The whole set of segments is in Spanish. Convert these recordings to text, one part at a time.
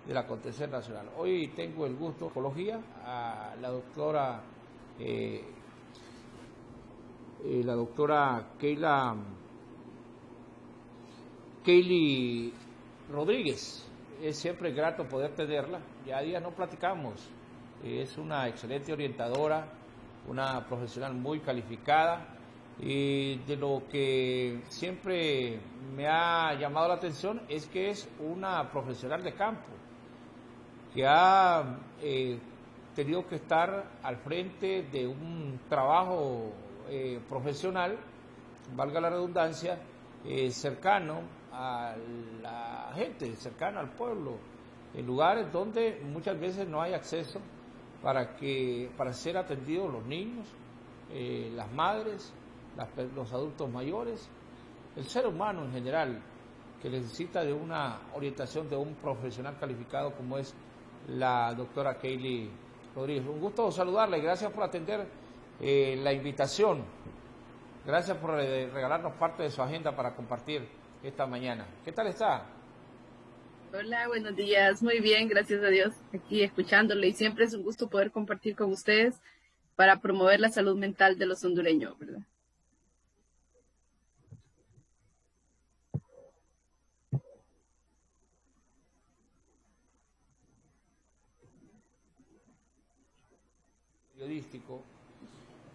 del acontecer nacional. Hoy tengo el gusto de psicología a la doctora Keili Rodríguez. Es siempre grato poder tenerla, ya a días no platicamos. Es una excelente orientadora, una profesional muy calificada, y de lo que siempre me ha llamado la atención es que es una profesional de campo, que ha tenido que estar al frente de un trabajo profesional, valga la redundancia, cercano a la gente, cercano al pueblo, en lugares donde muchas veces no hay acceso para ser atendidos los niños, las madres, los adultos mayores, el ser humano en general, que necesita de una orientación de un profesional calificado como es la doctora Keili Rodríguez. Un gusto saludarla y gracias por atender la invitación. Gracias por regalarnos parte de su agenda para compartir esta mañana. ¿Qué tal está? Hola, buenos días. Muy bien, gracias a Dios. Aquí escuchándole y siempre es un gusto poder compartir con ustedes para promover la salud mental de los hondureños, ¿verdad? Periodístico,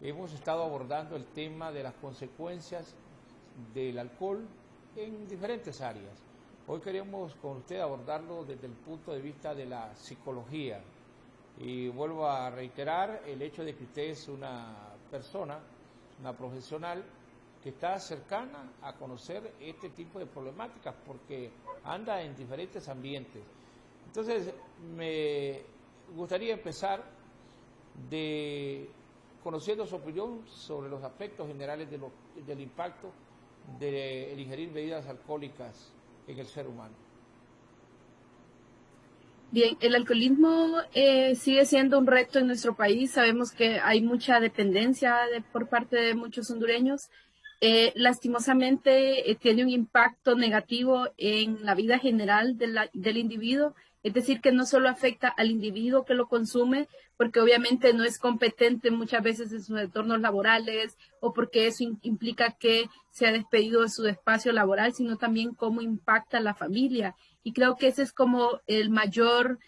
hemos estado abordando el tema de las consecuencias del alcohol en diferentes áreas. Hoy queremos con usted abordarlo desde el punto de vista de la psicología. Y vuelvo a reiterar el hecho de que usted es una persona, una profesional, que está cercana a conocer este tipo de problemáticas porque anda en diferentes ambientes. Entonces, me gustaría empezar conociendo su opinión sobre los aspectos generales del impacto del ingerir bebidas alcohólicas en el ser humano. Bien, el alcoholismo sigue siendo un reto en nuestro país. Sabemos que hay mucha dependencia por parte de muchos hondureños. Lastimosamente tiene un impacto negativo en la vida general del individuo, es decir, que no solo afecta al individuo que lo consume, porque obviamente no es competente muchas veces en sus entornos laborales o porque eso implica que se ha despedido de su espacio laboral, sino también cómo impacta a la familia. Y creo que ese es como el mayor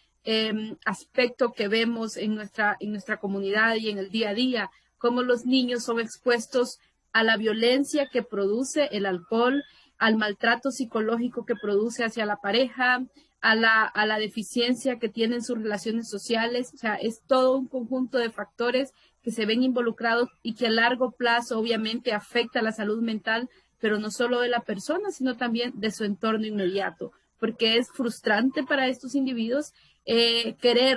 aspecto que vemos en nuestra comunidad y en el día a día, cómo los niños son expuestos a la violencia que produce el alcohol, al maltrato psicológico que produce hacia la pareja, a la deficiencia que tienen sus relaciones sociales. O sea, es todo un conjunto de factores que se ven involucrados y que a largo plazo obviamente afecta a la salud mental, pero no solo de la persona, sino también de su entorno inmediato, porque es frustrante para estos individuos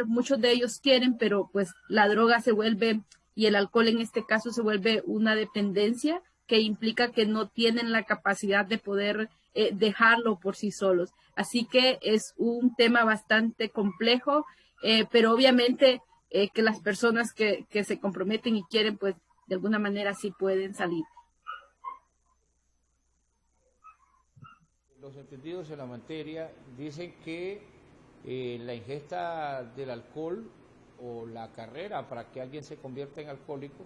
muchos de ellos quieren, pero pues la droga se vuelve y el alcohol en este caso se vuelve una dependencia que implica que no tienen la capacidad de poder dejarlo por sí solos. Así que es un tema bastante complejo, pero obviamente que las personas que se comprometen y quieren, pues de alguna manera sí pueden salir. Los entendidos en la materia dicen que la ingesta del alcohol o la carrera para que alguien se convierta en alcohólico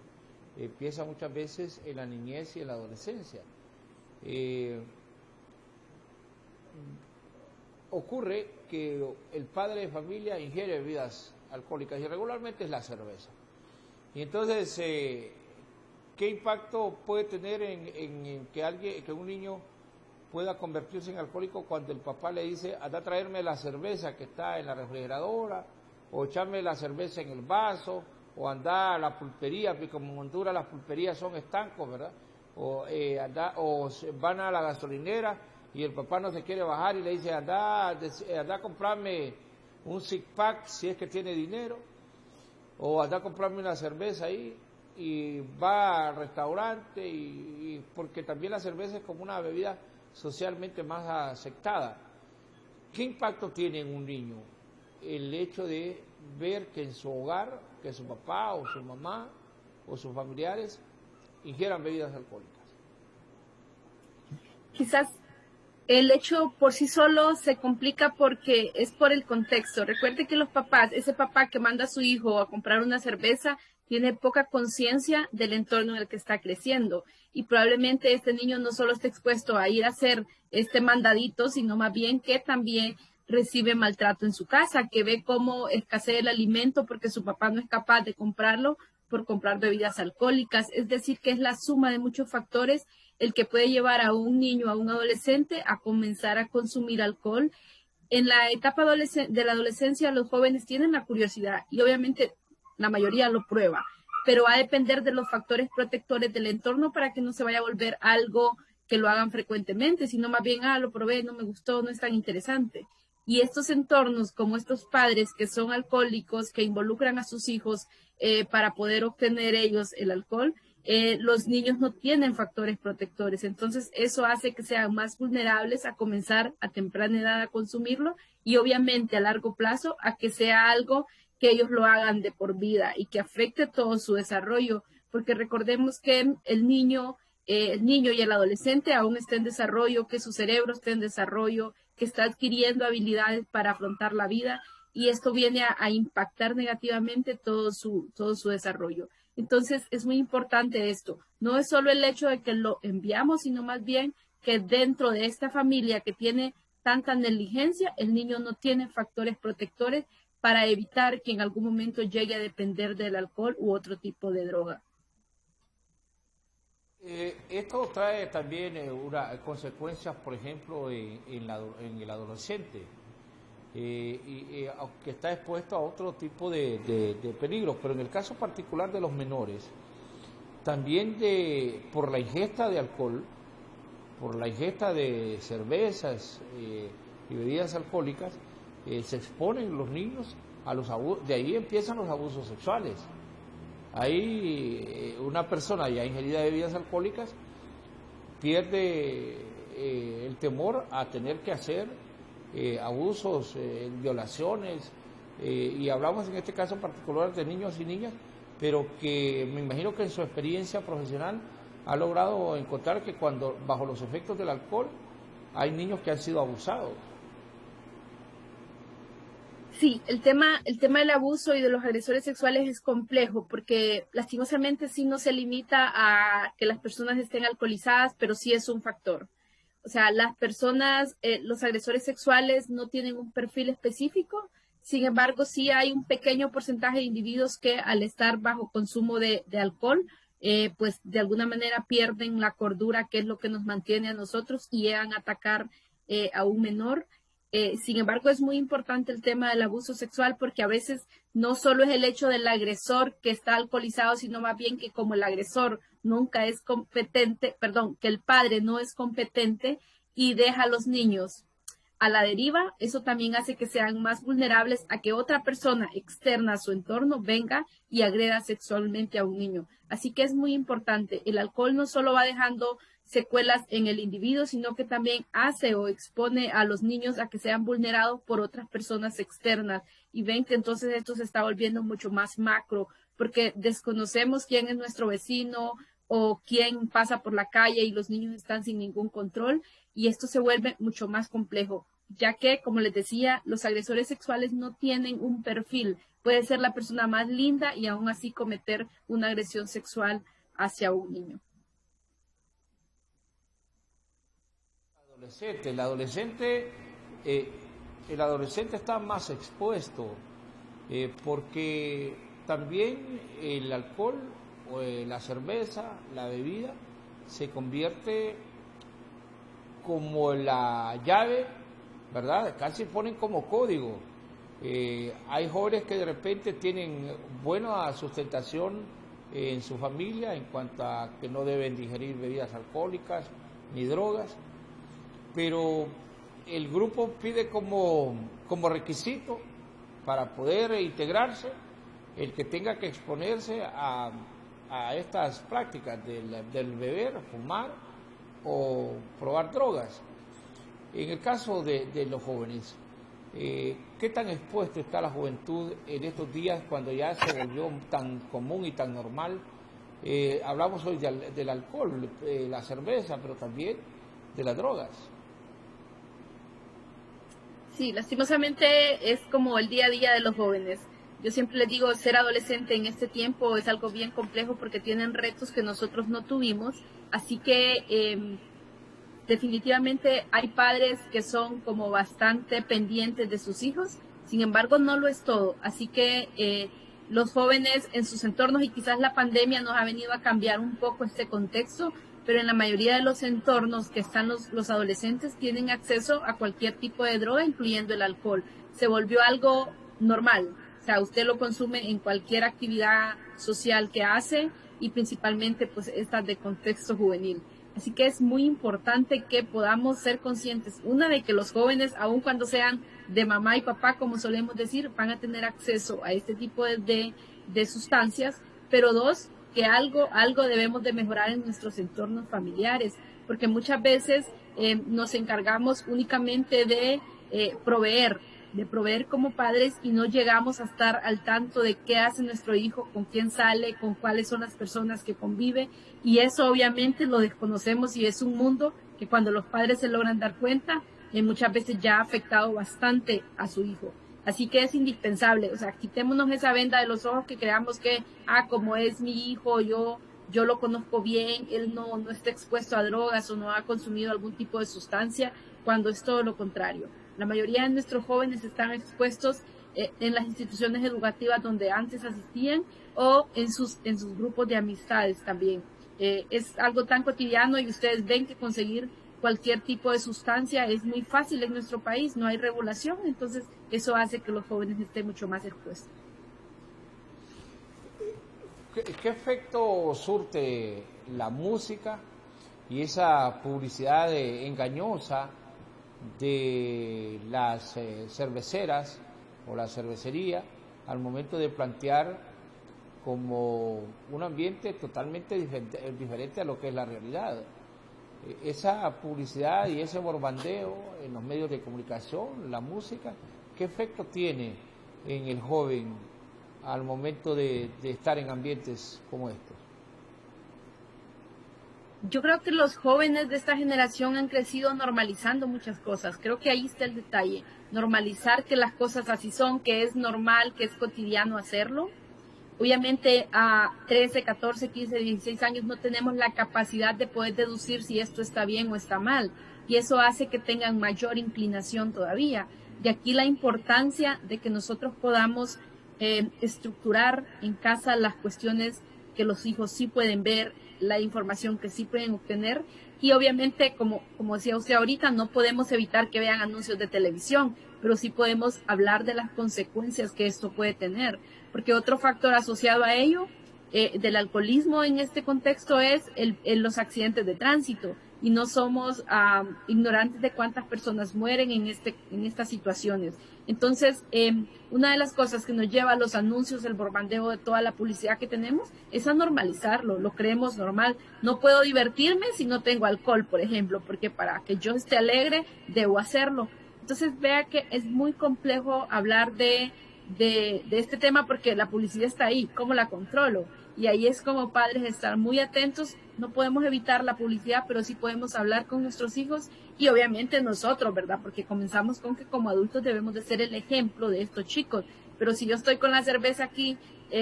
empieza muchas veces en la niñez y en la adolescencia. Ocurre que el padre de familia ingiere bebidas alcohólicas y regularmente es la cerveza. Y entonces, ¿qué impacto puede tener en que un niño pueda convertirse en alcohólico cuando el papá le dice, anda a traerme la cerveza que está en la refrigeradora, o echarme la cerveza en el vaso, o anda a la pulpería, porque como en Honduras las pulperías son estancos, ¿verdad? O van a la gasolinera y el papá no se quiere bajar y le dice, anda a comprarme un six-pack si es que tiene dinero, o anda a comprarme una cerveza ahí, y va al restaurante, y porque también la cerveza es como una bebida socialmente más aceptada. ¿Qué impacto tiene en un niño el hecho de ver que en su hogar, que su papá o su mamá o sus familiares ingieran bebidas alcohólicas? Quizás El hecho por sí solo se complica porque es por el contexto. Recuerde que los papás, ese papá que manda a su hijo a comprar una cerveza, tiene poca conciencia del entorno en el que está creciendo. Y probablemente este niño no solo está expuesto a ir a hacer este mandadito, sino más bien que también recibe maltrato en su casa, que ve cómo escasea el alimento porque su papá no es capaz de comprarlo por comprar bebidas alcohólicas. Es decir, que es la suma de muchos factores el que puede llevar a un niño, a un adolescente, a comenzar a consumir alcohol. En la etapa de la adolescencia, los jóvenes tienen la curiosidad y obviamente la mayoría lo prueba, pero va a depender de los factores protectores del entorno para que no se vaya a volver algo que lo hagan frecuentemente, sino más bien, lo probé, no me gustó, no es tan interesante. Y estos entornos, como estos padres que son alcohólicos, que involucran a sus hijos para poder obtener ellos el alcohol, los niños no tienen factores protectores, entonces eso hace que sean más vulnerables a comenzar a temprana edad a consumirlo y obviamente a largo plazo a que sea algo que ellos lo hagan de por vida y que afecte todo su desarrollo, porque recordemos que el niño y el adolescente aún está en desarrollo, que su cerebro está en desarrollo, que está adquiriendo habilidades para afrontar la vida y esto viene a impactar negativamente todo su desarrollo. Entonces es muy importante esto. No es solo el hecho de que lo enviamos, sino más bien que dentro de esta familia que tiene tanta negligencia, el niño no tiene factores protectores para evitar que en algún momento llegue a depender del alcohol u otro tipo de droga. Esto trae también consecuencias, por ejemplo, en el adolescente, aunque está expuesto a otro tipo de peligros, pero en el caso particular de los menores, también por la ingesta de alcohol, por la ingesta de cervezas y bebidas alcohólicas, se exponen los niños a los abusos, de ahí empiezan los abusos sexuales. Ahí una persona ya ingerida de bebidas alcohólicas pierde el temor a tener que hacer abusos, violaciones, y hablamos en este caso particular de niños y niñas, pero que me imagino que en su experiencia profesional ha logrado encontrar que cuando bajo los efectos del alcohol hay niños que han sido abusados. Sí, el tema del abuso y de los agresores sexuales es complejo porque lastimosamente sí no se limita a que las personas estén alcoholizadas, pero sí es un factor. O sea, las personas, los agresores sexuales no tienen un perfil específico, sin embargo sí hay un pequeño porcentaje de individuos que al estar bajo consumo de alcohol, pues de alguna manera pierden la cordura, que es lo que nos mantiene a nosotros, y llegan a atacar a un menor. Sin embargo, es muy importante el tema del abuso sexual porque a veces no solo es el hecho del agresor que está alcoholizado, sino más bien que como el agresor nunca es competente, perdón, que el padre no es competente y deja a los niños a la deriva, eso también hace que sean más vulnerables a que otra persona externa a su entorno venga y agreda sexualmente a un niño. Así que es muy importante. El alcohol no solo va dejando secuelas en el individuo, sino que también hace o expone a los niños a que sean vulnerados por otras personas externas. Y ven que entonces esto se está volviendo mucho más macro, porque desconocemos quién es nuestro vecino o quién pasa por la calle y los niños están sin ningún control. Y esto se vuelve mucho más complejo, ya que, como les decía, los agresores sexuales no tienen un perfil. Puede ser la persona más linda y aún así cometer una agresión sexual hacia un niño. El adolescente está más expuesto porque también el alcohol o la cerveza, la bebida, se convierte como la llave, ¿verdad? Casi ponen como código. Hay jóvenes que de repente tienen buena sustentación en su familia en cuanto a que no deben digerir bebidas alcohólicas ni drogas, pero el grupo pide como requisito para poder integrarse el que tenga que exponerse a estas prácticas del beber, fumar o probar drogas. En el caso de los jóvenes, ¿qué tan expuesto está la juventud en estos días cuando ya se volvió tan común y tan normal? Hablamos hoy del alcohol, la cerveza, pero también de las drogas. Sí, lastimosamente es como el día a día de los jóvenes. Yo siempre les digo, ser adolescente en este tiempo es algo bien complejo porque tienen retos que nosotros no tuvimos. Así que definitivamente hay padres que son como bastante pendientes de sus hijos, sin embargo no lo es todo. Así que los jóvenes en sus entornos, y quizás la pandemia nos ha venido a cambiar un poco este contexto, pero en la mayoría de los entornos que están los adolescentes tienen acceso a cualquier tipo de droga, incluyendo el alcohol. Se volvió algo normal, o sea, usted lo consume en cualquier actividad social que hace y principalmente pues estas de contexto juvenil. Así que es muy importante que podamos ser conscientes, una, de que los jóvenes, aun cuando sean de mamá y papá, como solemos decir, van a tener acceso a este tipo de sustancias, pero dos, que algo debemos de mejorar en nuestros entornos familiares, porque muchas veces nos encargamos únicamente de proveer como padres y no llegamos a estar al tanto de qué hace nuestro hijo, con quién sale, con cuáles son las personas que convive, y eso obviamente lo desconocemos y es un mundo que cuando los padres se logran dar cuenta, muchas veces ya ha afectado bastante a su hijo. Así que es indispensable, o sea, quitémonos esa venda de los ojos que creamos que, como es mi hijo, yo lo conozco bien, él no está expuesto a drogas o no ha consumido algún tipo de sustancia, cuando es todo lo contrario. La mayoría de nuestros jóvenes están expuestos en las instituciones educativas donde antes asistían o en sus grupos de amistades también. Es algo tan cotidiano y ustedes ven que conseguir cualquier tipo de sustancia es muy fácil en nuestro país, no hay regulación, entonces eso hace que los jóvenes estén mucho más expuestos. ¿Qué efecto surte la música y esa publicidad engañosa de las cerveceras o la cervecería al momento de plantear como un ambiente totalmente diferente a lo que es la realidad? Esa publicidad y ese borbandeo en los medios de comunicación, la música, ¿qué efecto tiene en el joven al momento de estar en ambientes como estos? Yo creo que los jóvenes de esta generación han crecido normalizando muchas cosas. Creo que ahí está el detalle. Normalizar que las cosas así son, que es normal, que es cotidiano hacerlo. Obviamente a 13, 14, 15, 16 años no tenemos la capacidad de poder deducir si esto está bien o está mal. Y eso hace que tengan mayor inclinación todavía. De aquí la importancia de que nosotros podamos estructurar en casa las cuestiones que los hijos sí pueden ver, la información que sí pueden obtener, y obviamente, como decía usted ahorita, no podemos evitar que vean anuncios de televisión, pero sí podemos hablar de las consecuencias que esto puede tener, porque otro factor asociado a ello, del alcoholismo en este contexto, es los accidentes de tránsito, y no somos ignorantes de cuántas personas mueren en estas situaciones. Entonces, una de las cosas que nos lleva a los anuncios, el bombardeo de toda la publicidad que tenemos, es a normalizarlo, lo creemos normal. No puedo divertirme si no tengo alcohol, por ejemplo, porque para que yo esté alegre, debo hacerlo. Entonces, vea que es muy complejo hablar de este tema porque la publicidad está ahí, ¿cómo la controlo? Y ahí es como padres estar muy atentos. No podemos evitar la publicidad, pero sí podemos hablar con nuestros hijos y obviamente nosotros, ¿verdad? Porque comenzamos con que como adultos debemos de ser el ejemplo de estos chicos. Pero si yo estoy con la cerveza aquí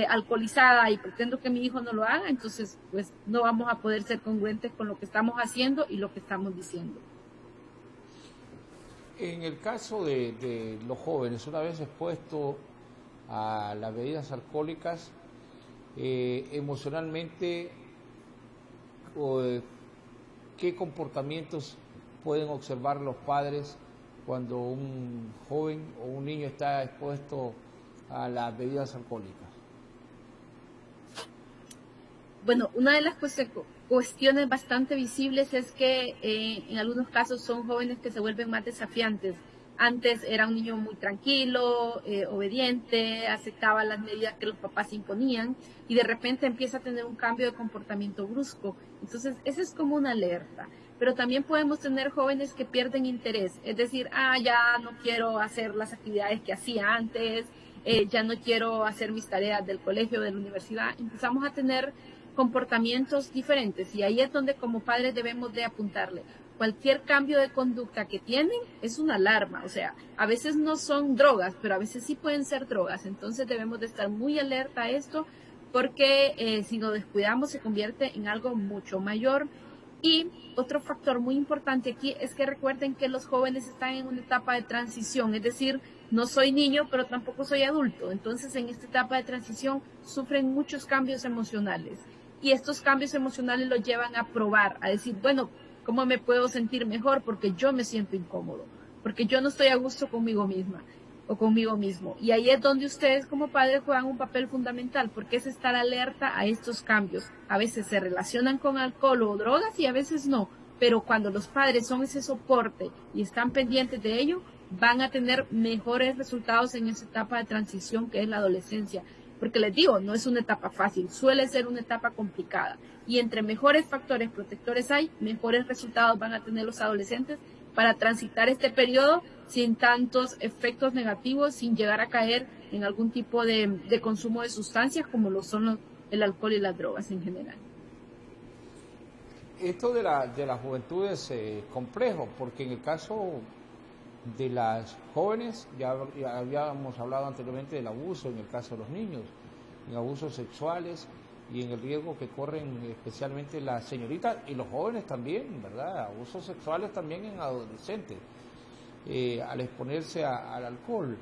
alcoholizada y pretendo que mi hijo no lo haga, entonces pues no vamos a poder ser congruentes con lo que estamos haciendo y lo que estamos diciendo. En el caso de los jóvenes, una vez expuestos a las bebidas alcohólicas, emocionalmente, ¿qué comportamientos pueden observar los padres cuando un joven o un niño está expuesto a las bebidas alcohólicas? Bueno, una de las cuestiones bastante visibles es que en algunos casos son jóvenes que se vuelven más desafiantes. Antes era un niño muy tranquilo, obediente, aceptaba las medidas que los papás imponían y de repente empieza a tener un cambio de comportamiento brusco. Entonces, esa es como una alerta. Pero también podemos tener jóvenes que pierden interés, es decir, ya no quiero hacer las actividades que hacía antes, ya no quiero hacer mis tareas del colegio, de la universidad. Empezamos a tener comportamientos diferentes y ahí es donde como padres debemos de apuntarle. cualquier cambio de conducta que tienen es una alarma. O sea, a veces no son drogas, pero a veces sí pueden ser drogas. Entonces debemos de estar muy alerta a esto, porque si nos descuidamos se convierte en algo mucho mayor. Y otro factor muy importante aquí es que recuerden que los jóvenes están en una etapa de transición, es decir, no soy niño, pero tampoco soy adulto. Entonces, en esta etapa de transición sufren muchos cambios emocionales. Y estos cambios emocionales los llevan a probar, a decir, bueno, ¿cómo me puedo sentir mejor? Porque yo me siento incómodo, porque yo no estoy a gusto conmigo misma o conmigo mismo. Y ahí es donde ustedes como padres juegan un papel fundamental, porque es estar alerta a estos cambios. A veces se relacionan con alcohol o drogas y a veces no, pero cuando los padres son ese soporte y están pendientes de ello, van a tener mejores resultados en esa etapa de transición que es la adolescencia. Porque les digo, no es una etapa fácil, suele ser una etapa complicada. Y entre mejores factores protectores hay, mejores resultados van a tener los adolescentes para transitar este periodo sin tantos efectos negativos, sin llegar a caer en algún tipo de consumo de sustancias como lo son el alcohol y las drogas en general. Esto de la juventud es complejo, porque en el caso de las jóvenes, ya habíamos hablado anteriormente del abuso, en el caso de los niños, en abusos sexuales y en el riesgo que corren especialmente las señoritas y los jóvenes también, ¿verdad? Abusos sexuales también en adolescentes, al exponerse al alcohol.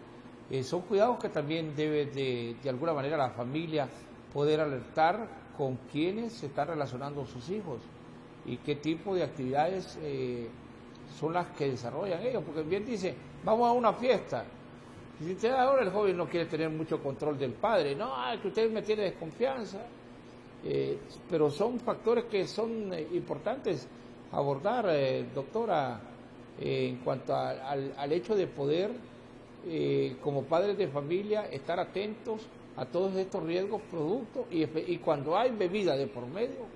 Son cuidados que también debe de alguna manera la familia poder alertar con quienes se están relacionando sus hijos y qué tipo de actividades son las que desarrollan ellos, porque bien dice, vamos a una fiesta, y dice, ahora el joven no quiere tener mucho control del padre, no, que usted me tiene desconfianza, pero son factores que son importantes abordar, doctora, en cuanto al hecho de poder, como padres de familia, estar atentos a todos estos riesgos productos, y cuando hay bebida de por medio,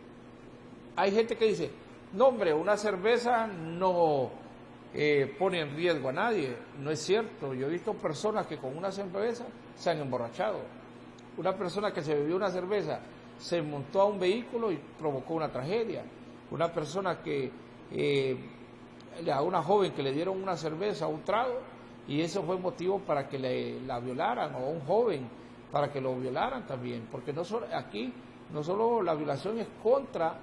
hay gente que dice, no hombre, una cerveza no pone en riesgo a nadie. No es cierto. Yo he visto personas que con una cerveza se han emborrachado. Una persona que se bebió una cerveza se montó a un vehículo y provocó una tragedia. Una persona que, a una joven que le dieron una cerveza, un trago, y eso fue motivo para que la violaran, o a un joven para que lo violaran también. Porque aquí no solo la violación es contra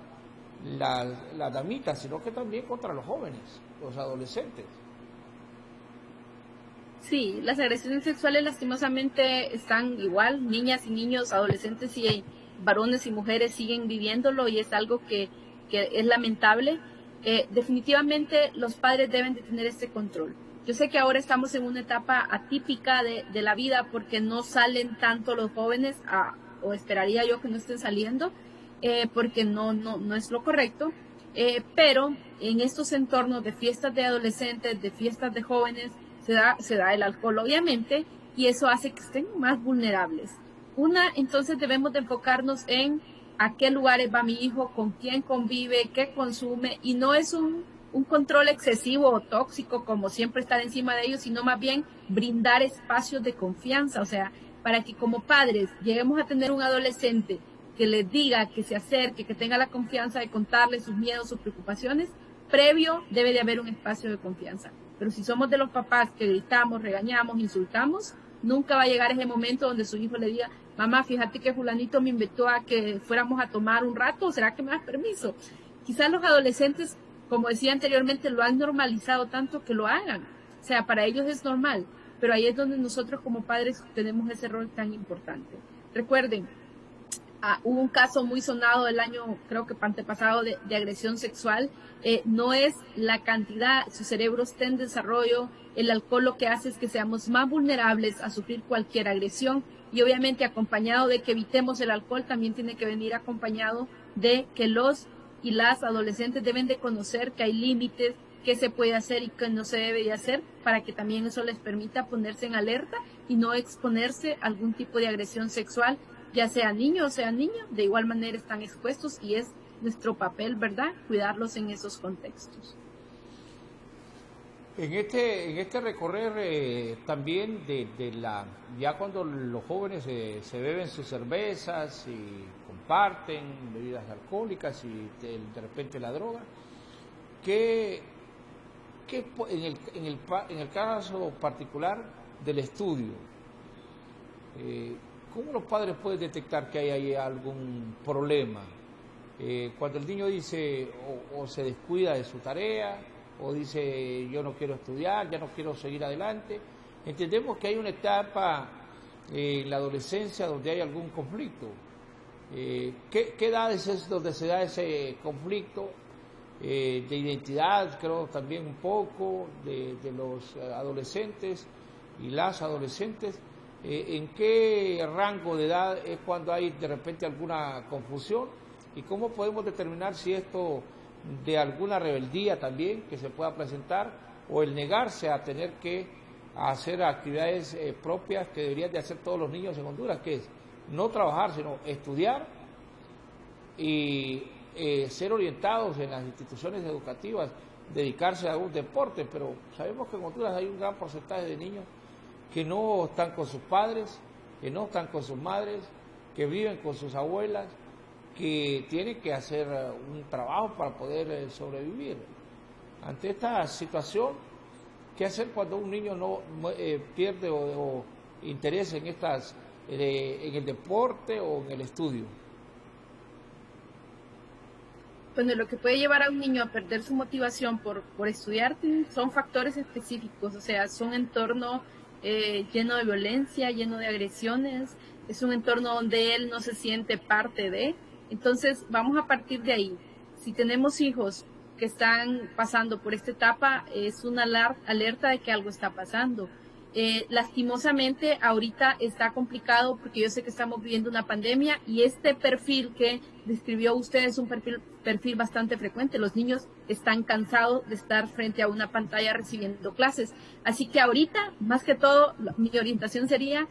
las damitas, sino que también contra los jóvenes, los adolescentes. Sí, las agresiones sexuales lastimosamente están igual, niñas y niños, adolescentes y varones y mujeres siguen viviéndolo y es algo que es lamentable. Definitivamente los padres deben de tener este control. Yo sé que ahora estamos en una etapa atípica de la vida porque no salen tanto los jóvenes, o esperaría yo que no estén saliendo, porque no es lo correcto, pero en estos entornos de fiestas de adolescentes, de fiestas de jóvenes, se da el alcohol obviamente, y eso hace que estén más vulnerables. Entonces debemos de enfocarnos en a qué lugares va mi hijo, con quién convive, qué consume, y no es un control excesivo o tóxico como siempre estar encima de ellos, sino más bien brindar espacios de confianza, o sea, para que como padres lleguemos a tener un adolescente que les diga, que se acerque, que tenga la confianza de contarle sus miedos, sus preocupaciones, previo debe de haber un espacio de confianza. Pero si somos de los papás que gritamos, regañamos, insultamos, nunca va a llegar ese momento donde su hijo le diga, mamá, fíjate que fulanito me invitó a que fuéramos a tomar un rato, ¿será que me das permiso? Quizás los adolescentes, como decía anteriormente, lo han normalizado tanto que lo hagan. O sea, para ellos es normal, pero ahí es donde nosotros como padres tenemos ese rol tan importante. Recuerden, hubo un caso muy sonado el año, creo que antepasado, de agresión sexual. No es la cantidad, su cerebro está en desarrollo, el alcohol lo que hace es que seamos más vulnerables a sufrir cualquier agresión, y obviamente acompañado de que evitemos el alcohol, también tiene que venir acompañado de que los y las adolescentes deben de conocer que hay límites, qué se puede hacer y qué no se debe de hacer, para que también eso les permita ponerse en alerta y no exponerse a algún tipo de agresión sexual, ya sea niño o sea niña, de igual manera están expuestos y es nuestro papel, ¿verdad?, cuidarlos en esos contextos. En este recorrer también ya cuando los jóvenes se beben sus cervezas y comparten bebidas alcohólicas y de repente la droga, en el caso particular del estudio, ¿cómo los padres pueden detectar que hay ahí algún problema? Cuando el niño dice o se descuida de su tarea, o dice yo no quiero estudiar, ya no quiero seguir adelante, entendemos que hay una etapa en la adolescencia donde hay algún conflicto. ¿Qué edades es donde se da ese conflicto de identidad? Creo también un poco de los adolescentes y las adolescentes. ¿En qué rango de edad es cuando hay de repente alguna confusión? ¿Y cómo podemos determinar si esto de alguna rebeldía también que se pueda presentar, o el negarse a tener que hacer actividades propias que deberían de hacer todos los niños en Honduras, que es no trabajar, sino estudiar y ser orientados en las instituciones educativas, dedicarse a un deporte? Pero sabemos que en Honduras hay un gran porcentaje de niños que no están con sus padres, que no están con sus madres, que viven con sus abuelas, que tienen que hacer un trabajo para poder sobrevivir. Ante esta situación, ¿qué hacer cuando un niño no pierde o interés en en el deporte o en el estudio? Bueno, lo que puede llevar a un niño a perder su motivación por estudiar son factores específicos, o sea, es un entorno lleno de violencia, lleno de agresiones, es un entorno donde él no se siente parte de. Entonces, vamos a partir de ahí. Si tenemos hijos que están pasando por esta etapa, es una alerta de que algo está pasando. Lastimosamente, ahorita está complicado porque yo sé que estamos viviendo una pandemia y este perfil que describió usted es un perfil bastante frecuente. Los niños están cansados de estar frente a una pantalla recibiendo clases. Así que ahorita, más que todo, mi orientación sería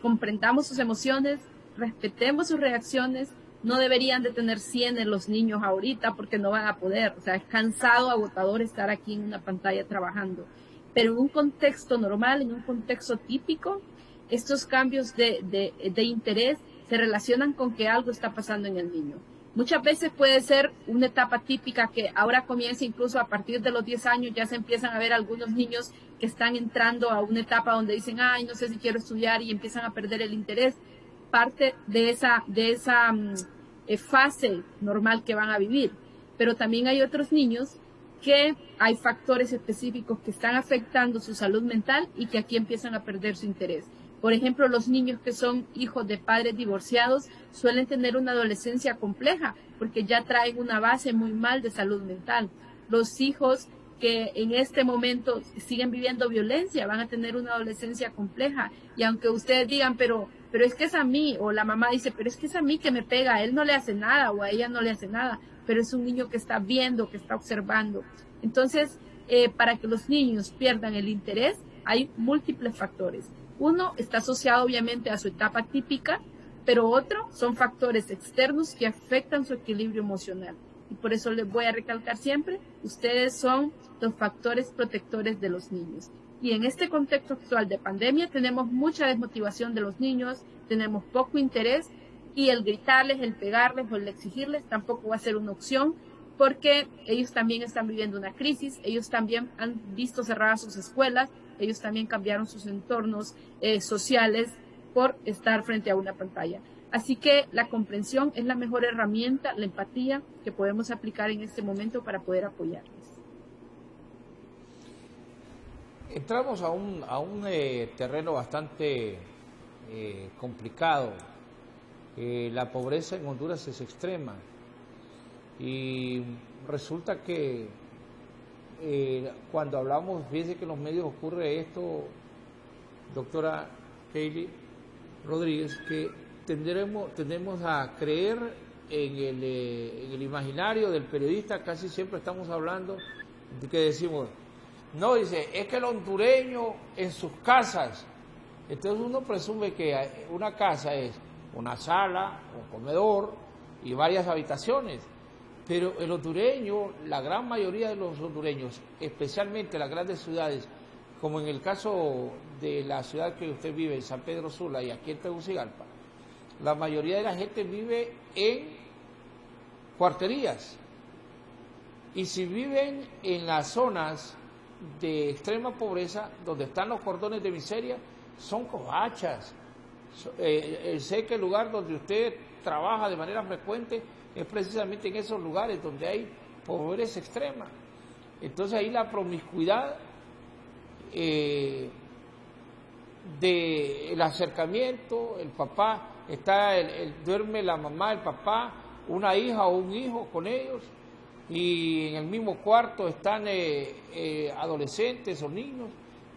comprendamos sus emociones, respetemos sus reacciones. No deberían de tener 100 en los niños ahorita porque no van a poder. O sea, es cansado, agotador estar aquí en una pantalla trabajando. Pero en un contexto normal, en un contexto típico, estos cambios de interés se relacionan con que algo está pasando en el niño. Muchas veces puede ser una etapa típica que ahora comienza incluso a partir de los 10 años, ya se empiezan a ver algunos niños que están entrando a una etapa donde dicen, ay, no sé si quiero estudiar, y empiezan a perder el interés. Parte de esa fase normal que van a vivir. Pero también hay otros niños que hay factores específicos que están afectando su salud mental y que aquí empiezan a perder su interés. Por ejemplo, los niños que son hijos de padres divorciados suelen tener una adolescencia compleja porque ya traen una base muy mal de salud mental. Los hijos que en este momento siguen viviendo violencia van a tener una adolescencia compleja. Y aunque ustedes digan, pero es que es a mí, o la mamá dice, pero es que es a mí que me pega, a él no le hace nada o a ella no le hace nada, pero es un niño que está viendo, que está observando. Entonces, para que los niños pierdan el interés, hay múltiples factores. Uno está asociado obviamente a su etapa típica, pero otro son factores externos que afectan su equilibrio emocional. Y por eso les voy a recalcar siempre, ustedes son los factores protectores de los niños. Y en este contexto actual de pandemia tenemos mucha desmotivación de los niños, tenemos poco interés, y el gritarles, el pegarles o el exigirles tampoco va a ser una opción, porque ellos también están viviendo una crisis, ellos también han visto cerradas sus escuelas, ellos también cambiaron sus entornos sociales por estar frente a una pantalla. Así que la comprensión es la mejor herramienta, la empatía que podemos aplicar en este momento para poder apoyarles. Entramos a un terreno bastante complicado. La pobreza en Honduras es extrema y resulta que cuando hablamos, fíjense que en los medios ocurre esto, doctora Hailey Rodríguez, que tendemos a creer en el imaginario del periodista. Casi siempre estamos hablando de que decimos, no, dice, es que el hondureño en sus casas, entonces uno presume que una casa es una sala, un comedor y varias habitaciones, pero el hondureño, la gran mayoría de los hondureños, especialmente en las grandes ciudades, como en el caso de la ciudad que usted vive, en San Pedro Sula y aquí en Tegucigalpa, la mayoría de la gente vive en cuarterías. Y si viven en las zonas de extrema pobreza, donde están los cordones de miseria, son covachas. Sé que el lugar donde usted trabaja de manera frecuente es precisamente en esos lugares donde hay pobreza extrema. Entonces ahí la promiscuidad del acercamiento, el papá está, duerme la mamá, el papá, una hija o un hijo con ellos, y en el mismo cuarto están adolescentes o niños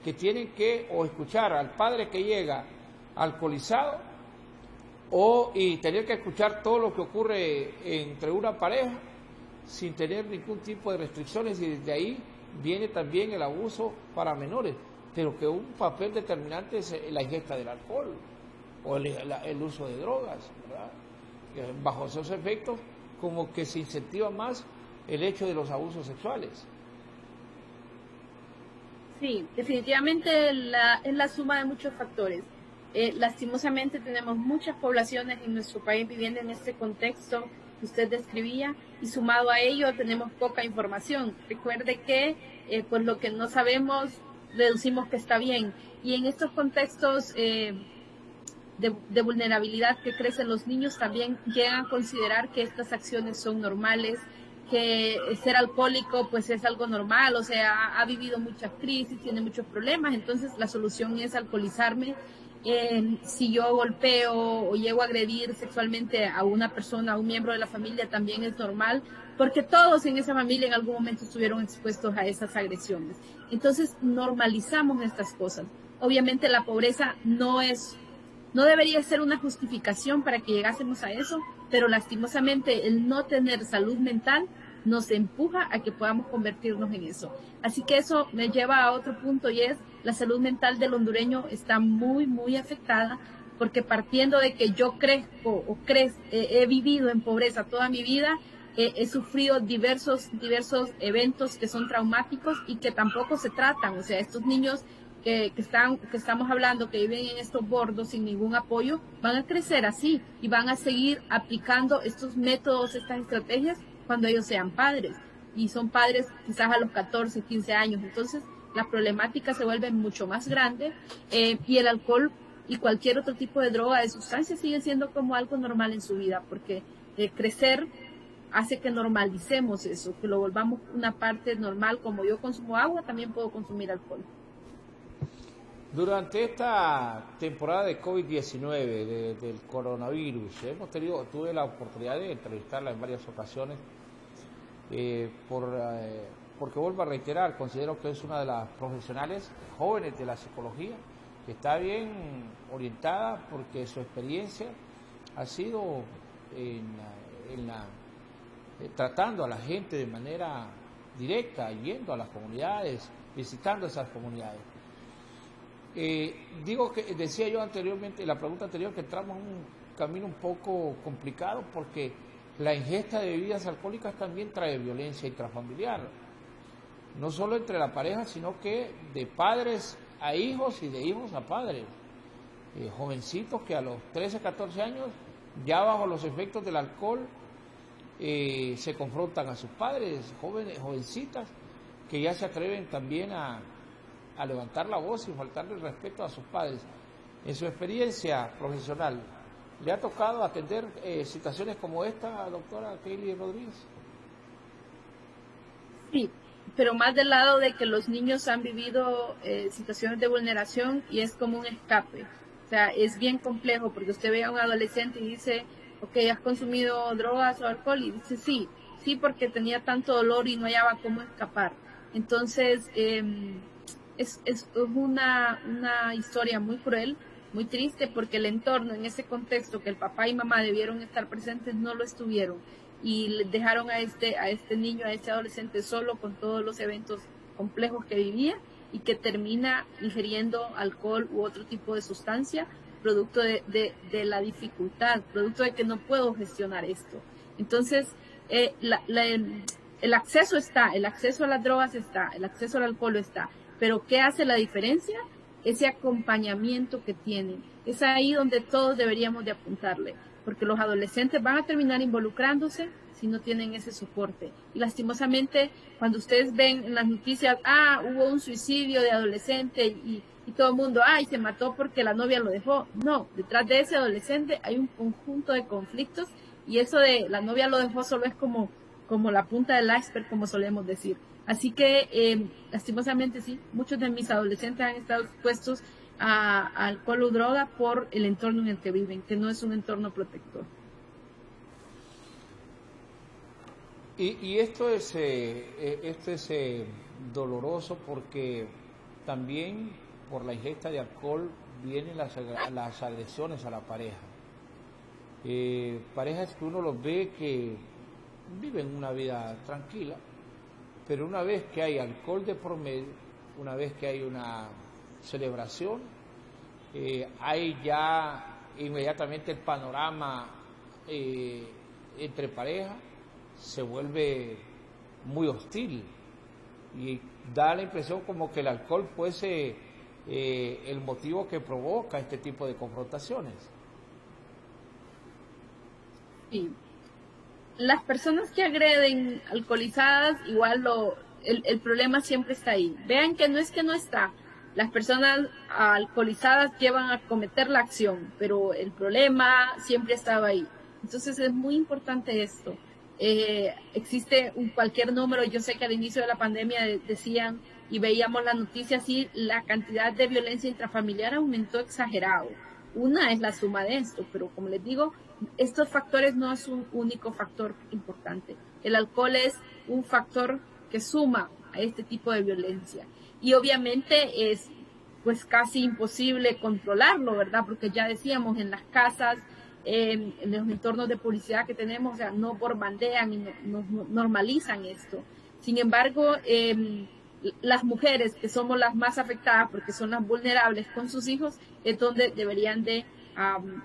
que tienen que o escuchar al padre que llega alcoholizado y tener que escuchar todo lo que ocurre entre una pareja sin tener ningún tipo de restricciones, y desde ahí viene también el abuso para menores, pero que un papel determinante es la ingesta del alcohol o el uso de drogas, ¿verdad? Bajo esos efectos como que se incentiva más el hecho de los abusos sexuales. Sí, definitivamente es la suma de muchos factores. Lastimosamente tenemos muchas poblaciones en nuestro país viviendo en este contexto que usted describía, y sumado a ello tenemos poca información. Recuerde que pues lo que no sabemos deducimos que está bien, y en estos contextos de vulnerabilidad que crecen los niños también llegan a considerar que estas acciones son normales, que ser alcohólico pues es algo normal, o sea, ha vivido muchas crisis, tiene muchos problemas, entonces la solución es alcoholizarme. Si yo golpeo o llego a agredir sexualmente a una persona, a un miembro de la familia, también es normal, porque todos en esa familia en algún momento estuvieron expuestos a esas agresiones. Entonces normalizamos estas cosas. Obviamente la pobreza no debería ser una justificación para que llegásemos a eso, pero lastimosamente el no tener salud mental nos empuja a que podamos convertirnos en eso. Así que eso me lleva a otro punto, y es la salud mental del hondureño está muy, muy afectada, porque partiendo de que yo he vivido en pobreza toda mi vida, he sufrido diversos eventos que son traumáticos y que tampoco se tratan. O sea, estos niños que estamos hablando, que viven en estos bordos sin ningún apoyo, van a crecer así y van a seguir aplicando estos métodos, estas estrategias cuando ellos sean padres, y son padres quizás a los 14, 15 años. Entonces la problemática se vuelve mucho más grande, y el alcohol y cualquier otro tipo de droga, de sustancia, sigue siendo como algo normal en su vida, porque crecer hace que normalicemos eso, que lo volvamos una parte normal. Como yo consumo agua, también puedo consumir alcohol. Durante esta temporada de COVID-19, del coronavirus, tuve la oportunidad de entrevistarla en varias ocasiones, porque vuelvo a reiterar, considero que es una de las profesionales jóvenes de la psicología, que está bien orientada, porque su experiencia ha sido tratando a la gente de manera directa, yendo a las comunidades, visitando esas comunidades. Decía yo anteriormente, en la pregunta anterior, que entramos en un camino un poco complicado, porque la ingesta de bebidas alcohólicas también trae violencia intrafamiliar, no solo entre la pareja, sino que de padres a hijos y de hijos a padres. Jovencitos que a los 13, 14 años, ya bajo los efectos del alcohol, se confrontan a sus padres, jovencitas que ya se atreven también a levantar la voz y faltarle el respeto a sus padres. En su experiencia profesional, ¿le ha tocado atender situaciones como esta, doctora Keili Rodríguez? Sí, pero más del lado de que los niños han vivido situaciones de vulneración, y es como un escape. O sea, es bien complejo, porque usted ve a un adolescente y dice, ok, ¿has consumido drogas o alcohol? Y dice, sí, porque tenía tanto dolor y no hallaba cómo escapar. Entonces, es una historia muy cruel, muy triste, porque el entorno, en ese contexto que el papá y mamá debieron estar presentes, no lo estuvieron, y le dejaron a este niño, a este adolescente solo con todos los eventos complejos que vivía, y que termina ingiriendo alcohol u otro tipo de sustancia, producto de la dificultad, producto de que no puedo gestionar esto. Entonces, el acceso está, el acceso a las drogas está, el acceso al alcohol está, pero ¿qué hace la diferencia? Ese acompañamiento que tienen. Es ahí donde todos deberíamos de apuntarle. porque los adolescentes van a terminar involucrándose si no tienen ese soporte. Y lastimosamente, cuando ustedes ven en las noticias, hubo un suicidio de adolescente y todo el mundo, se mató porque la novia lo dejó. No, detrás de ese adolescente hay un conjunto de conflictos y eso de la novia lo dejó solo es como la punta del iceberg, como solemos decir. Así que, lastimosamente sí, muchos de mis adolescentes han estado expuestos a alcohol o droga por el entorno en el que viven, que no es un entorno protector. Y esto es doloroso porque también por la ingesta de alcohol vienen las agresiones a la pareja. Parejas que uno los ve que viven una vida tranquila, pero una vez que hay alcohol de por medio, una vez que hay una celebración, hay ya inmediatamente el panorama entre parejas se vuelve muy hostil y da la impresión como que el alcohol fuese el motivo que provoca este tipo de confrontaciones. Sí. Las personas que agreden alcoholizadas, igual el problema siempre está ahí. Vean que no está. Las personas alcoholizadas llevan a cometer la acción, pero el problema siempre estaba ahí. Entonces es muy importante esto. Existe cualquier número, yo sé que al inicio de la pandemia decían y veíamos las noticias y la cantidad de violencia intrafamiliar aumentó exagerado. Una es la suma de esto, pero como les digo, estos factores no es un único factor importante. El alcohol es un factor que suma a este tipo de violencia y obviamente es pues casi imposible controlarlo, ¿verdad? Porque ya decíamos, en las casas, en los entornos de publicidad que tenemos, o sea, no borbandean y no normalizan esto. Sin embargo, las mujeres, que somos las más afectadas porque son las vulnerables con sus hijos, es donde deberían de,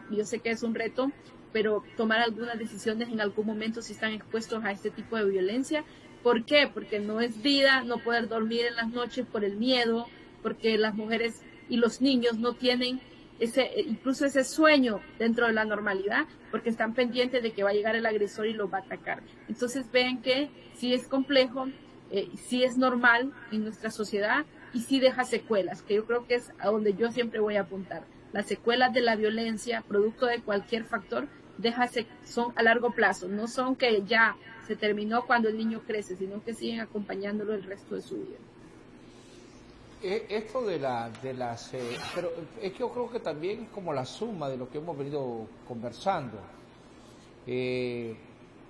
yo sé que es un reto, pero tomar algunas decisiones en algún momento si están expuestos a este tipo de violencia. ¿Por qué? Porque no es vida no poder dormir en las noches por el miedo, porque las mujeres y los niños no tienen incluso ese sueño dentro de la normalidad, porque están pendientes de que va a llegar el agresor y los va a atacar. Entonces ven que sí es complejo, sí es normal en nuestra sociedad y sí deja secuelas, que yo creo que es a donde yo siempre voy a apuntar. Las secuelas de la violencia, producto de cualquier factor, son a largo plazo, no son que ya se terminó cuando el niño crece, sino que siguen acompañándolo el resto de su vida. Esto pero es que yo creo que también es como la suma de lo que hemos venido conversando.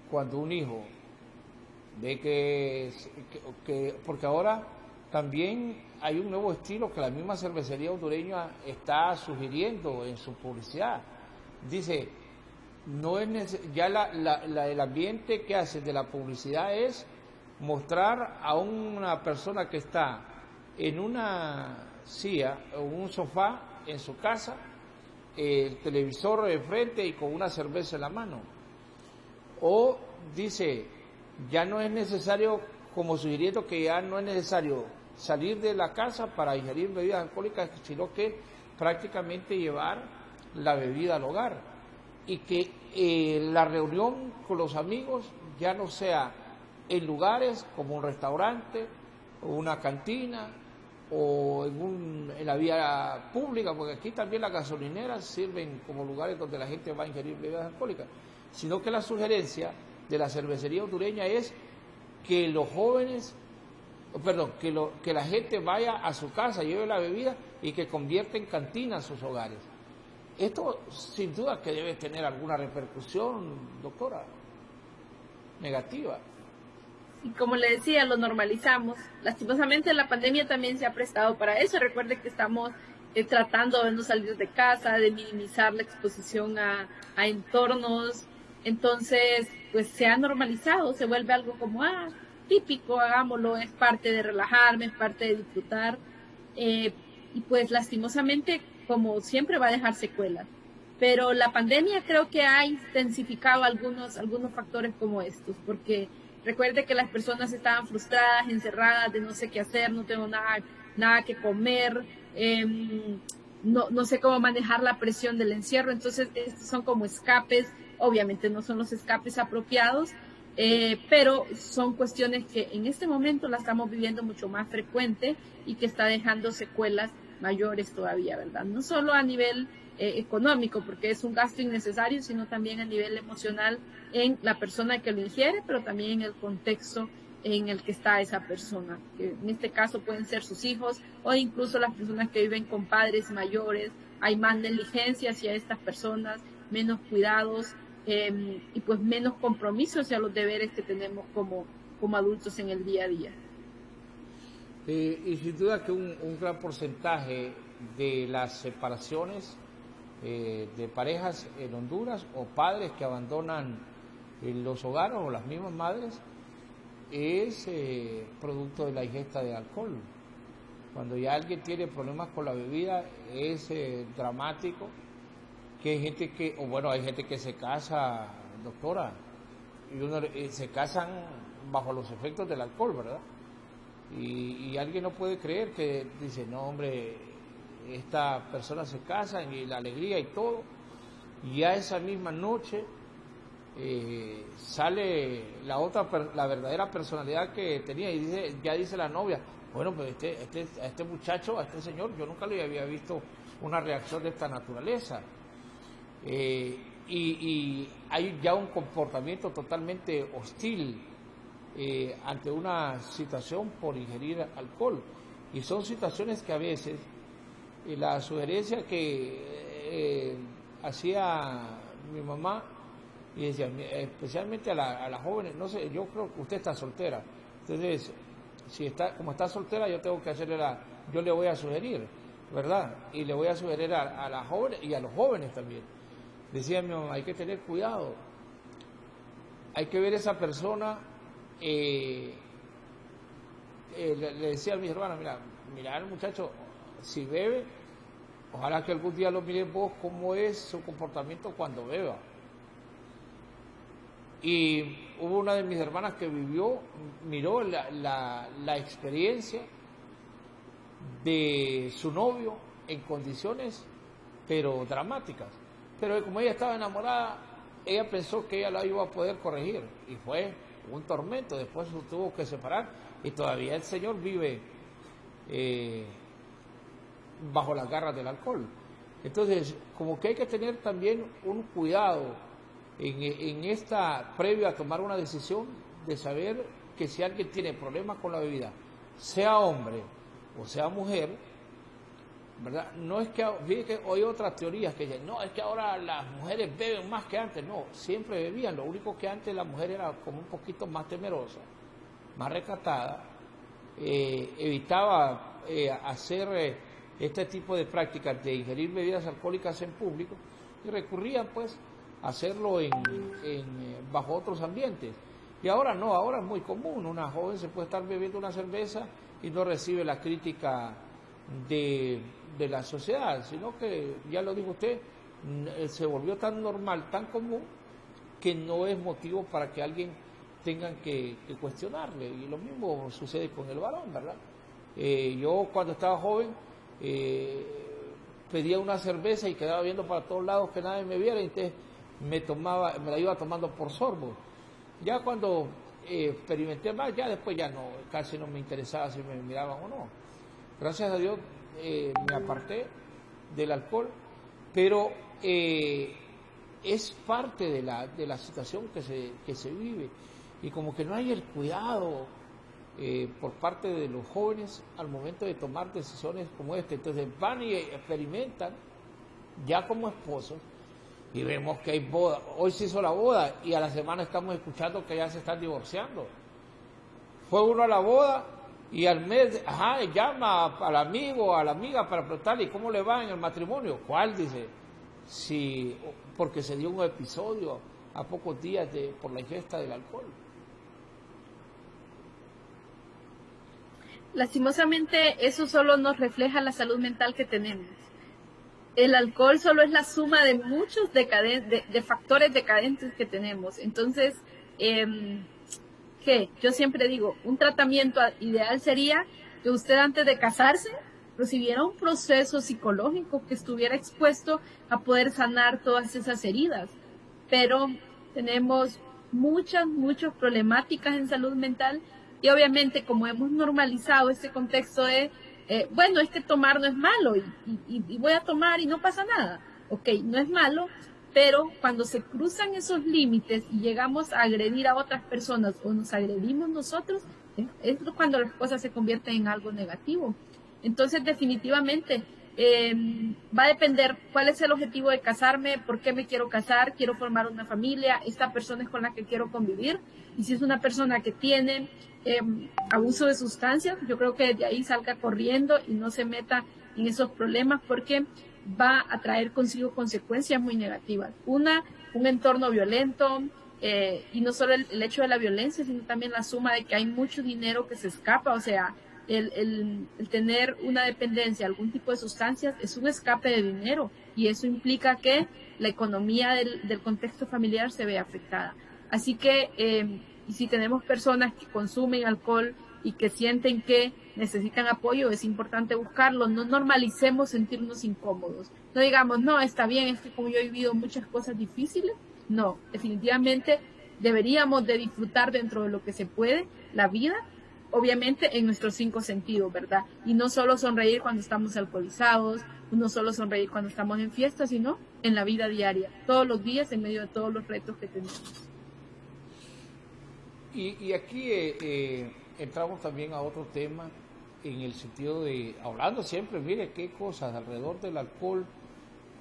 Cuando un hijo ve que porque ahora también hay un nuevo estilo que la misma cervecería hondureña está sugiriendo en su publicidad. Dice, no es ya el ambiente que hace de la publicidad es mostrar a una persona que está en una silla o un sofá en su casa, el televisor de frente y con una cerveza en la mano. O dice, ya no es necesario, como sugiriendo que ya no es necesario salir de la casa para ingerir bebidas alcohólicas, sino que prácticamente llevar la bebida al hogar. Y que la reunión con los amigos ya no sea en lugares como un restaurante o una cantina o en la vía pública, porque aquí también las gasolineras sirven como lugares donde la gente va a ingerir bebidas alcohólicas, sino que la sugerencia de la cervecería hondureña es que los jóvenes, que la gente vaya a su casa, lleve la bebida y que convierta en cantina sus hogares. Esto sin duda que debe tener alguna repercusión, doctora, negativa. Y como le decía, lo normalizamos. Lastimosamente la pandemia también se ha prestado para eso. Recuerde que estamos tratando de no salir de casa, de minimizar la exposición a entornos. Entonces, pues se ha normalizado, se vuelve algo como, típico, hagámoslo, es parte de relajarme, es parte de disfrutar. Y pues lastimosamente, como siempre, va a dejar secuelas. Pero la pandemia creo que ha intensificado algunos factores como estos, porque recuerde que las personas estaban frustradas, encerradas, de no sé qué hacer, no tengo nada que comer, no sé cómo manejar la presión del encierro. Entonces, estos son como escapes, obviamente no son los escapes apropiados, pero son cuestiones que en este momento la estamos viviendo mucho más frecuente y que está dejando secuelas mayores todavía, ¿verdad? No solo a nivel económico, porque es un gasto innecesario, sino también a nivel emocional en la persona que lo ingiere, pero también en el contexto en el que está esa persona, que en este caso pueden ser sus hijos o incluso las personas que viven con padres mayores. Hay más negligencia hacia estas personas, menos cuidados y pues menos compromiso hacia los deberes que tenemos como adultos en el día a día. Y sin duda que un gran porcentaje de las separaciones de parejas en Honduras o padres que abandonan los hogares o las mismas madres es producto de la ingesta de alcohol. Cuando ya alguien tiene problemas con la bebida es dramático, que hay gente que, o bueno, hay gente que se casa, doctora, y se casan bajo los efectos del alcohol, ¿verdad? Y alguien no puede creer que dice, no hombre, esta persona se casa y la alegría y todo, y ya esa misma noche sale la verdadera personalidad que tenía y ya dice la novia, bueno, pues a este muchacho, a este señor, yo nunca le había visto una reacción de esta naturaleza. Y hay ya un comportamiento totalmente hostil ante una situación por ingerir alcohol. Y son situaciones que a veces, la sugerencia que hacía mi mamá, y decía, especialmente a las jóvenes, no sé, yo creo que usted está soltera, entonces, como está soltera, yo tengo que yo le voy a sugerir, ¿verdad? Y le voy a sugerir a las jóvenes y a los jóvenes también. Decía mi mamá, hay que tener cuidado, hay que ver esa persona, le decía a mis hermanas, mira el muchacho, si bebe, ojalá que algún día lo miren vos cómo es su comportamiento cuando beba. Y hubo una de mis hermanas que miró la experiencia de su novio en condiciones, pero dramáticas. Pero como ella estaba enamorada, ella pensó que ella la iba a poder corregir. Y fue un tormento, después se tuvo que separar. Y todavía el señor vive bajo las garras del alcohol. Entonces, como que hay que tener también un cuidado en esta, previo a tomar una decisión, de saber que si alguien tiene problemas con la bebida, sea hombre o sea mujer, ¿verdad? No es que, fíjate que hoy hay otras teorías que dicen, no, es que ahora las mujeres beben más que antes. No, siempre bebían, lo único que antes la mujer era como un poquito más temerosa, más recatada, evitaba hacer este tipo de prácticas de ingerir bebidas alcohólicas en público y recurrían pues a hacerlo bajo otros ambientes. Y ahora no, ahora es muy común, una joven se puede estar bebiendo una cerveza y no recibe la crítica de la sociedad, sino que, ya lo dijo usted, se volvió tan normal, tan común, que no es motivo para que alguien tengan que cuestionarle. Y lo mismo sucede con el varón, ¿verdad? Yo cuando estaba joven pedía una cerveza y quedaba viendo para todos lados que nadie me viera, y entonces me la iba tomando por sorbo. Ya cuando experimenté más, ya después ya no, casi no me interesaba si me miraban o no. Gracias a Dios me aparté del alcohol, pero es parte de la situación que se vive, y como que no hay el cuidado por parte de los jóvenes al momento de tomar decisiones como esta. Entonces van y experimentan ya como esposos, y vemos que hay boda. Hoy se hizo la boda y a la semana estamos escuchando que ya se están divorciando. Fue uno a la boda y al mes, llama al amigo o a la amiga para preguntarle cómo le va en el matrimonio. ¿Cuál? Dice, sí, porque se dio un episodio a pocos días por la ingesta del alcohol. Lastimosamente, eso solo nos refleja la salud mental que tenemos. El alcohol solo es la suma de muchos de factores decadentes que tenemos. Entonces, yo siempre digo, un tratamiento ideal sería que usted, antes de casarse, recibiera un proceso psicológico, que estuviera expuesto a poder sanar todas esas heridas. Pero tenemos muchas problemáticas en salud mental y obviamente como hemos normalizado este contexto de, bueno, es que tomar no es malo y voy a tomar y no pasa nada. Ok, no es malo, pero cuando se cruzan esos límites y llegamos a agredir a otras personas o nos agredimos nosotros, es cuando las cosas se convierten en algo negativo. Entonces, definitivamente, va a depender cuál es el objetivo de casarme, por qué me quiero casar, quiero formar una familia, esta persona es con la que quiero convivir. Y si es una persona que tiene abuso de sustancias, yo creo que de ahí salga corriendo y no se meta en esos problemas, porque va a traer consigo consecuencias muy negativas. Un entorno violento, y no solo el hecho de la violencia, sino también la suma de que hay mucho dinero que se escapa. O sea, el tener una dependencia, algún tipo de sustancias, es un escape de dinero, y eso implica que la economía del contexto familiar se ve afectada. Así que, si tenemos personas que consumen alcohol y que sienten que necesitan apoyo, es importante buscarlo. No normalicemos sentirnos incómodos. No digamos, no, está bien, es que como yo he vivido muchas cosas difíciles. No, definitivamente deberíamos de disfrutar dentro de lo que se puede la vida, obviamente en nuestros 5 sentidos, ¿verdad? Y no solo sonreír cuando estamos alcoholizados, no solo sonreír cuando estamos en fiestas, sino en la vida diaria, todos los días, en medio de todos los retos que tenemos. Y aquí entramos también a otro tema, en el sentido de, hablando siempre, mire qué cosas alrededor del alcohol,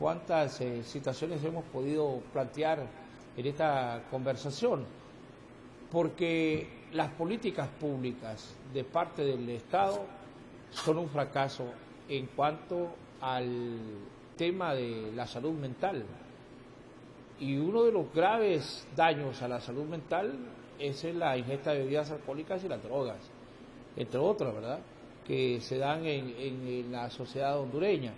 cuántas situaciones hemos podido plantear en esta conversación, porque las políticas públicas de parte del Estado son un fracaso en cuanto al tema de la salud mental. Y uno de los graves daños a la salud mental es la ingesta de bebidas alcohólicas y las drogas, entre otras, ¿verdad?, que se dan en la sociedad hondureña.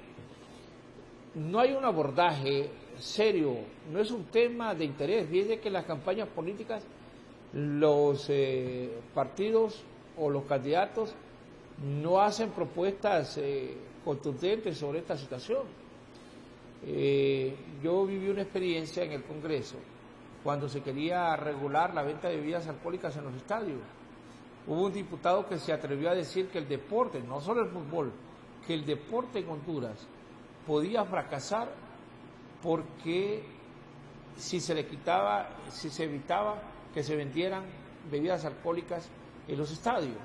No hay un abordaje serio, no es un tema de interés. Fíjense que en las campañas políticas los partidos o los candidatos no hacen propuestas contundentes sobre esta situación. Yo viví una experiencia en el Congreso cuando se quería regular la venta de bebidas alcohólicas en los estadios. Hubo un diputado que se atrevió a decir que el deporte, no solo el fútbol, que el deporte en Honduras podía fracasar porque si se evitaba que se vendieran bebidas alcohólicas en los estadios.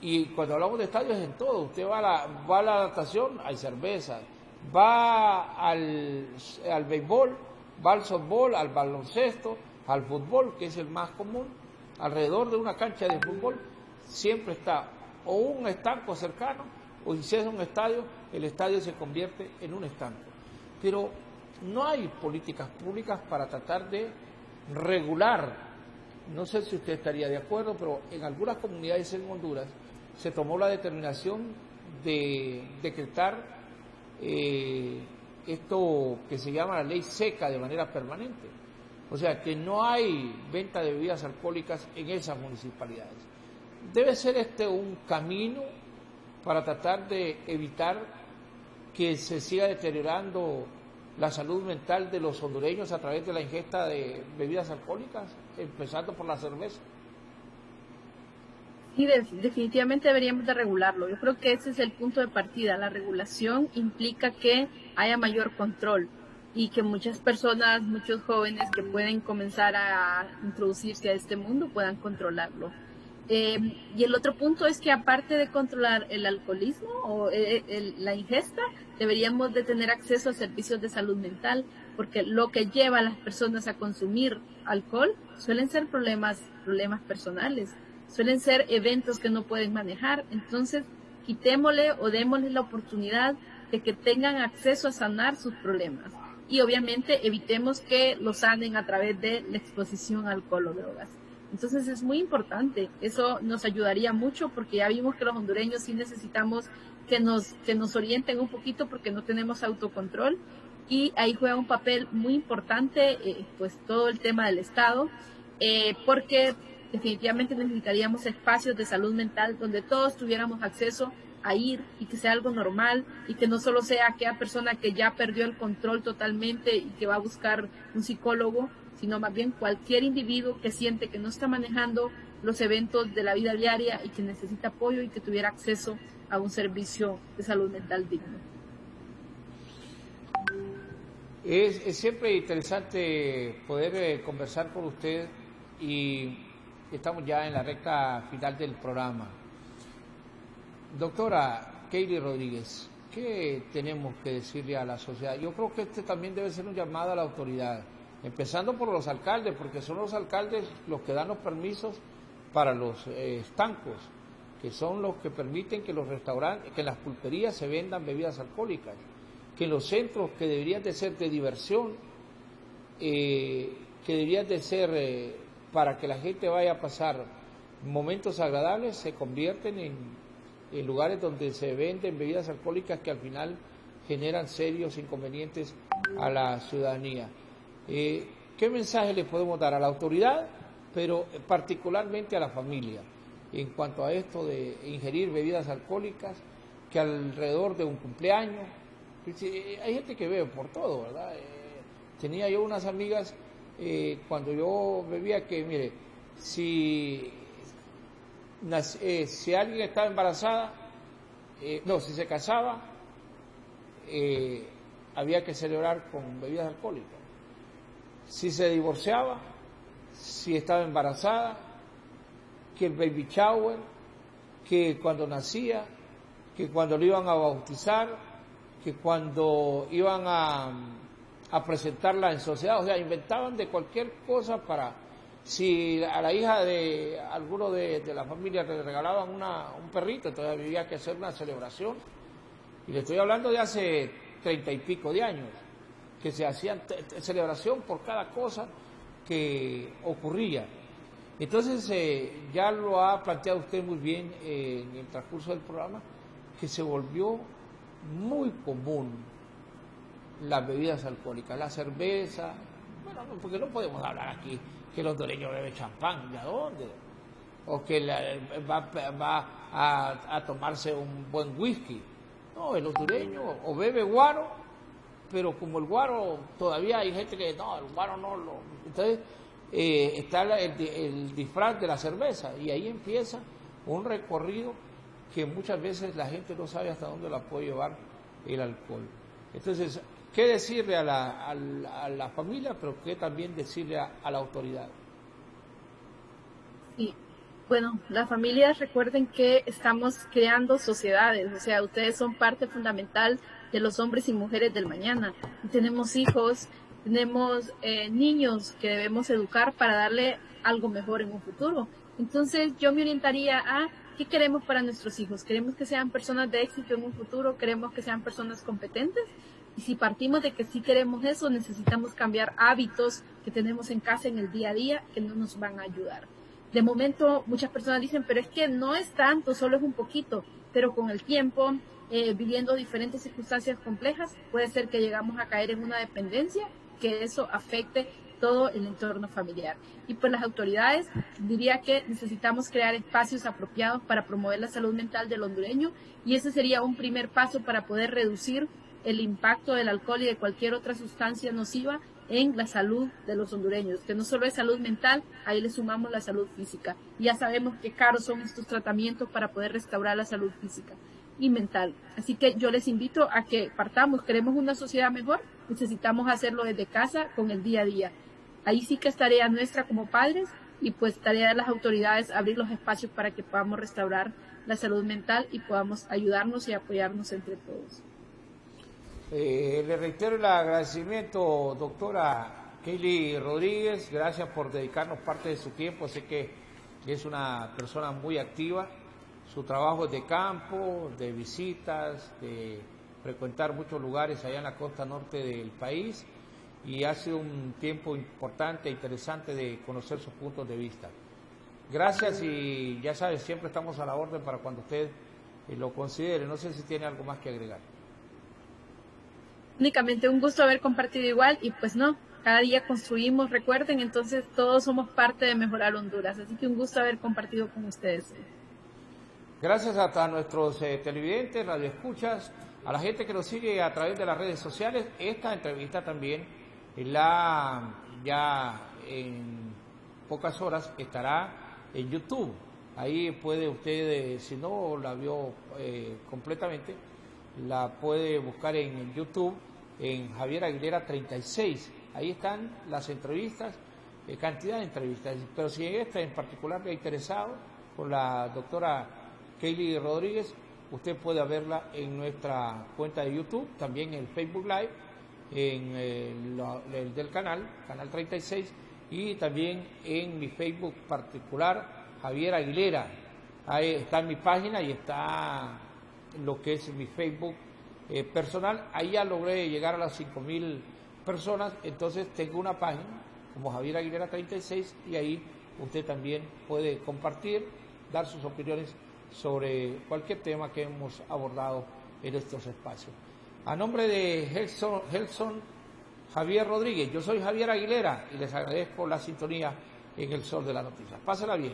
Y cuando hablamos de estadios es en todo. Usted va a la natación, hay cerveza, va al béisbol, va al softball, al baloncesto, al fútbol, que es el más común. Alrededor de una cancha de fútbol siempre está o un estanco cercano, o si es un estadio, el estadio se convierte en un estanco. Pero no hay políticas públicas para tratar de regular. No sé si usted estaría de acuerdo, pero en algunas comunidades en Honduras se tomó la determinación de decretar esto que se llama la ley seca de manera permanente. O sea, que no hay venta de bebidas alcohólicas en esas municipalidades. Debe ser un camino para tratar de evitar que se siga deteriorando la salud mental de los hondureños a través de la ingesta de bebidas alcohólicas, empezando por la cerveza. Sí, definitivamente deberíamos de regularlo. Yo creo que ese es el punto de partida. La regulación implica que haya mayor control y que muchas personas, muchos jóvenes que pueden comenzar a introducirse a este mundo puedan controlarlo. Y el otro punto es que, aparte de controlar el alcoholismo o la ingesta, deberíamos de tener acceso a servicios de salud mental, porque lo que lleva a las personas a consumir alcohol suelen ser problemas personales, suelen ser eventos que no pueden manejar. Entonces, quitémosle o démosle la oportunidad de que tengan acceso a sanar sus problemas. Y obviamente evitemos que lo sanen a través de la exposición a alcohol o drogas. Entonces es muy importante, eso nos ayudaría mucho, porque ya vimos que los hondureños sí necesitamos que nos orienten un poquito, porque no tenemos autocontrol, y ahí juega un papel muy importante pues todo el tema del Estado, porque definitivamente necesitaríamos espacios de salud mental donde todos tuviéramos acceso a ir y que sea algo normal y que no solo sea aquella persona que ya perdió el control totalmente y que va a buscar un psicólogo, sino más bien cualquier individuo que siente que no está manejando los eventos de la vida diaria y que necesita apoyo y que tuviera acceso a un servicio de salud mental digno. Es siempre interesante poder conversar con usted y estamos ya en la recta final del programa. Doctora Keili Rodríguez, ¿qué tenemos que decirle a la sociedad? Yo creo que este también debe ser un llamado a la autoridad, empezando por los alcaldes, porque son los alcaldes los que dan los permisos para los estancos, que son los que permiten que los restaurantes, que en las pulperías se vendan bebidas alcohólicas, que en los centros que deberían de ser de diversión, que deberían de ser para que la gente vaya a pasar momentos agradables, se convierten en lugares donde se venden bebidas alcohólicas que al final generan serios inconvenientes a la ciudadanía. ¿Qué mensaje le podemos dar a la autoridad, pero particularmente a la familia, en cuanto a esto de ingerir bebidas alcohólicas, que alrededor de un cumpleaños, hay gente que bebe por todo, ¿verdad? Tenía yo unas amigas cuando yo bebía que, mire, si alguien estaba embarazada, si se casaba, había que celebrar con bebidas alcohólicas. Si se divorciaba, si estaba embarazada, que el baby shower, que cuando nacía, que cuando lo iban a bautizar, que cuando iban a presentarla en sociedad, o sea, inventaban de cualquier cosa para, si a la hija de alguno de la familia le regalaban un perrito, entonces había que hacer una celebración, y le estoy hablando de hace 30 y pico de años, que se hacían celebración por cada cosa que ocurría. Entonces, ya lo ha planteado usted muy bien en el transcurso del programa, que se volvió muy común las bebidas alcohólicas, la cerveza, bueno, porque no podemos hablar aquí que el hondureño bebe champán, ¿de dónde? O que va a tomarse un buen whisky. No, el hondureño o bebe guaro, pero como el guaro todavía hay gente que no, el guaro no lo... Entonces está el disfraz de la cerveza y ahí empieza un recorrido que muchas veces la gente no sabe hasta dónde la puede llevar el alcohol. Entonces, ¿qué decirle a la familia, pero qué también decirle a la autoridad? Sí, bueno, las familias recuerden que estamos creando sociedades, o sea, ustedes son parte fundamental de los hombres y mujeres del mañana. Tenemos hijos, tenemos niños que debemos educar para darle algo mejor en un futuro. Entonces yo me orientaría a ¿qué queremos para nuestros hijos? ¿Queremos que sean personas de éxito en un futuro? ¿Queremos que sean personas competentes? Y si partimos de que sí queremos eso, necesitamos cambiar hábitos que tenemos en casa en el día a día que no nos van a ayudar. De momento muchas personas dicen, pero es que no es tanto, solo es un poquito, pero con el tiempo, viviendo diferentes circunstancias complejas, puede ser que llegamos a caer en una dependencia, que eso afecte todo el entorno familiar. Y pues las autoridades, diría que necesitamos crear espacios apropiados para promover la salud mental del hondureño y ese sería un primer paso para poder reducir el impacto del alcohol y de cualquier otra sustancia nociva en la salud de los hondureños, que no solo es salud mental, ahí le sumamos la salud física. Y ya sabemos qué caros son estos tratamientos para poder restaurar la salud física y mental. Así que yo les invito a que partamos, queremos una sociedad mejor, necesitamos hacerlo desde casa con el día a día. Ahí sí que es tarea nuestra como padres y pues tarea de las autoridades abrir los espacios para que podamos restaurar la salud mental y podamos ayudarnos y apoyarnos entre todos. Le reitero el agradecimiento, doctora Keili Rodríguez, gracias por dedicarnos parte de su tiempo, sé que es una persona muy activa, su trabajo es de campo, de visitas, de frecuentar muchos lugares allá en la costa norte del país y ha sido un tiempo importante e interesante de conocer sus puntos de vista. Gracias y ya sabes, siempre estamos a la orden para cuando usted lo considere, no sé si tiene algo más que agregar. Únicamente un gusto haber compartido igual y pues no, cada día construimos, recuerden, entonces todos somos parte de mejorar Honduras, así que un gusto haber compartido con ustedes. Gracias a nuestros televidentes, radioescuchas, a la gente que nos sigue a través de las redes sociales. Esta entrevista también ya en pocas horas estará en YouTube. Ahí puede usted, si no la vio completamente, la puede buscar en YouTube, en Javier Aguilera 36. Ahí están las entrevistas, cantidad de entrevistas. Pero si en esta en particular le ha interesado, con la doctora Keili Rodríguez, usted puede verla en nuestra cuenta de YouTube, también en el Facebook Live, en el del canal 36, y también en mi Facebook particular, Javier Aguilera. Ahí está mi página y está lo que es mi Facebook personal. Ahí ya logré llegar a las 5.000 personas, entonces tengo una página como Javier Aguilera 36 y ahí usted también puede compartir, dar sus opiniones sobre cualquier tema que hemos abordado en estos espacios. A nombre de Gelson Javier Rodríguez, yo soy Javier Aguilera y les agradezco la sintonía en El Sol de las Noticias. Pásenla bien.